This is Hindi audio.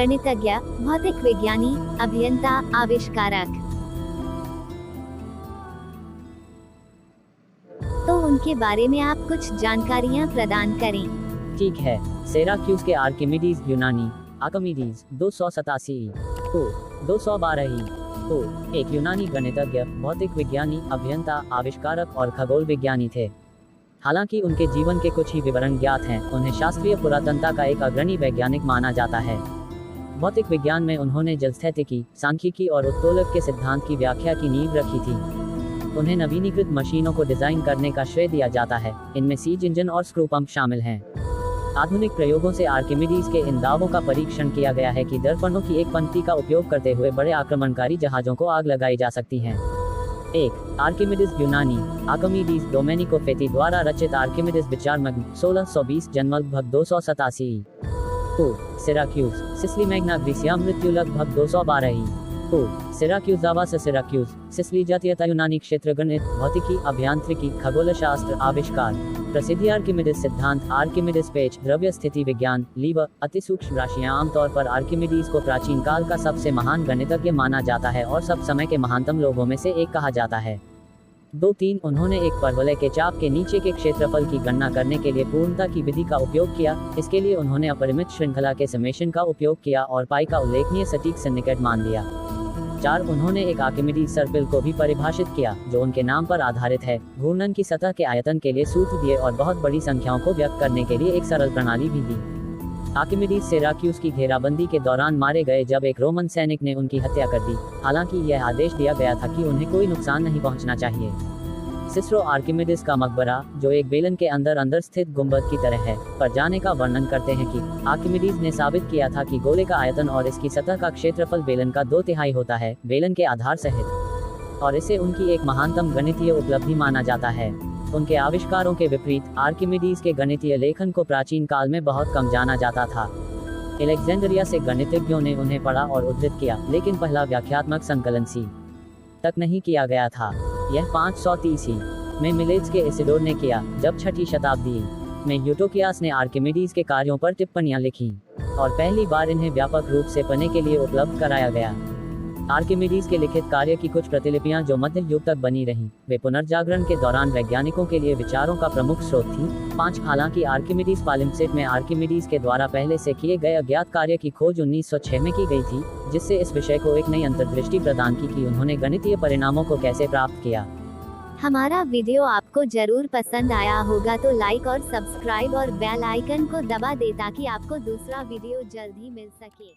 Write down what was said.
गणितज्ञ, भौतिक विज्ञानी, अभियंता, आविष्कारक। तो उनके बारे में आप कुछ जानकारियां प्रदान करें। ठीक है। सिराक्यूज के आर्किमिडीज यूनानी, आर्किमिडीज 287 को 212 को एक यूनानी गणितज्ञ, भौतिक विज्ञानी, अभियंता, आविष्कारक और खगोल विज्ञानी थे। हालांकि उनके जीवन के कुछ ही विवरण ज्ञात हैं, उन्हें शास्त्रीय पुरातनता का एक अग्रणी वैज्ञानिक माना जाता है। भौतिक विज्ञान में उन्होंने जलस्थैतिकी, सांख्यिकी और उत्तोलक के सिद्धांत की व्याख्या की नींव रखी थी। उन्हें नवीनीकृत मशीनों को डिजाइन करने का श्रेय दिया जाता है, इनमें सीज इंजन और स्क्रू पंप शामिल हैं। आधुनिक प्रयोगों से आर्किमिडीज के इन दावों का परीक्षण किया गया है कि दर्पणों की एक पंक्ति का उपयोग करते हुए बड़े आक्रमणकारी जहाजों को आग लगाई जा सकती है। 1. आर्किमिडीज यूनानी, आर्किमिडीज डोमेनिको फेती द्वारा रचित आर्किमिडीज विचारमग्न 1620 जन्म लगभग 287 को सिराक्यूज, सिसिली मैग्ना ग्रीसिया मृत्यु लगभग 212 को सिराक्यूजावा से सिराक्यूज, सिसिली जातीयता यूनानी क्षेत्र गणित, भौतिकी, अभियांत्रिकी, खगोलशास्त्र, आविष्कार। प्रसिद्धि आर्किमिडीज सिद्धांत, आर्किमिडीज पेच, द्रव्य स्थिति विज्ञान, लीवर, अति सूक्ष्म राशियां। आमतौर पर आर्किमिडीज को प्राचीन काल का सबसे महान गणितज्ञ माना जाता है और सब समय के महानतम लोगों में से एक कहा जाता है। 2-3 उन्होंने एक परवलय के चाप के नीचे के क्षेत्रफल की गणना करने के लिए पूर्णता की विधि का उपयोग किया। इसके लिए उन्होंने अपरिमित श्रृंखला के समेशन का उपयोग किया और पाई का उल्लेखनीय सटीक से निकट मान लिया। 4 उन्होंने एक आर्किमिडीज सर्पिल को भी परिभाषित किया, जो उनके नाम पर आधारित है। घूर्णन की सतह के आयतन के लिए सूत्र दिए और बहुत बड़ी संख्याओं को व्यक्त करने के लिए एक सरल प्रणाली भी दी। आर्किमिडीज सिराक्यूज की घेराबंदी के दौरान मारे गए जब एक रोमन सैनिक ने उनकी हत्या कर दी। हालांकि यह आदेश दिया गया था कि उन्हें कोई नुकसान नहीं पहुंचना चाहिए। सिसरो आर्किमिडीज का मकबरा, जो एक बेलन के अंदर स्थित गुंबद की तरह है, पर जाने का वर्णन करते हैं कि आर्किमिडीज ने साबित किया था कि गोले का आयतन और इसकी सतह का क्षेत्रफल बेलन का 2/3 होता है, बेलन के आधार सहित, और इसे उनकी एक महानतम गणितीय उपलब्धि माना जाता है। उनके आविष्कारों के विपरीत आर्किमिडीज के गणितीय लेखन को प्राचीन काल में बहुत कम जाना जाता था। अलेक्जेंड्रिया से गणितज्ञों ने उन्हें पढ़ा और उद्धृत किया, लेकिन पहला व्याख्यात्मक संकलन सी तक नहीं किया गया था। यह 530 में मिलेज के इसिडोर ने किया, जब 6वीं शताब्दी में यूटोकियास ने आर्किमिडीज के कार्यों पर टिप्पणियां लिखी और पहली बार इन्हें व्यापक रूप से पढ़ने के लिए उपलब्ध कराया गया। आर्किमिडीज के लिखित कार्य की कुछ प्रतिलिपियां जो मध्य युग तक बनी रहीं, वे पुनर्जागरण के दौरान वैज्ञानिकों के लिए विचारों का प्रमुख स्रोत थी। 5 हालांकि आर्किमिडीज पालिम्सेट में आर्किमिडीज के द्वारा पहले से किए गए अज्ञात कार्य की खोज 1906 में की गई थी, जिससे इस विषय को एक नई अंतर्दृष्टि प्रदान की कि उन्होंने गणितीय परिणामों को कैसे प्राप्त किया। हमारा वीडियो आपको जरूर पसंद आया होगा तो लाइक और सब्सक्राइब और बेल आइकन को दबा दे ताकि आपको दूसरा वीडियो जल्द ही मिल सके।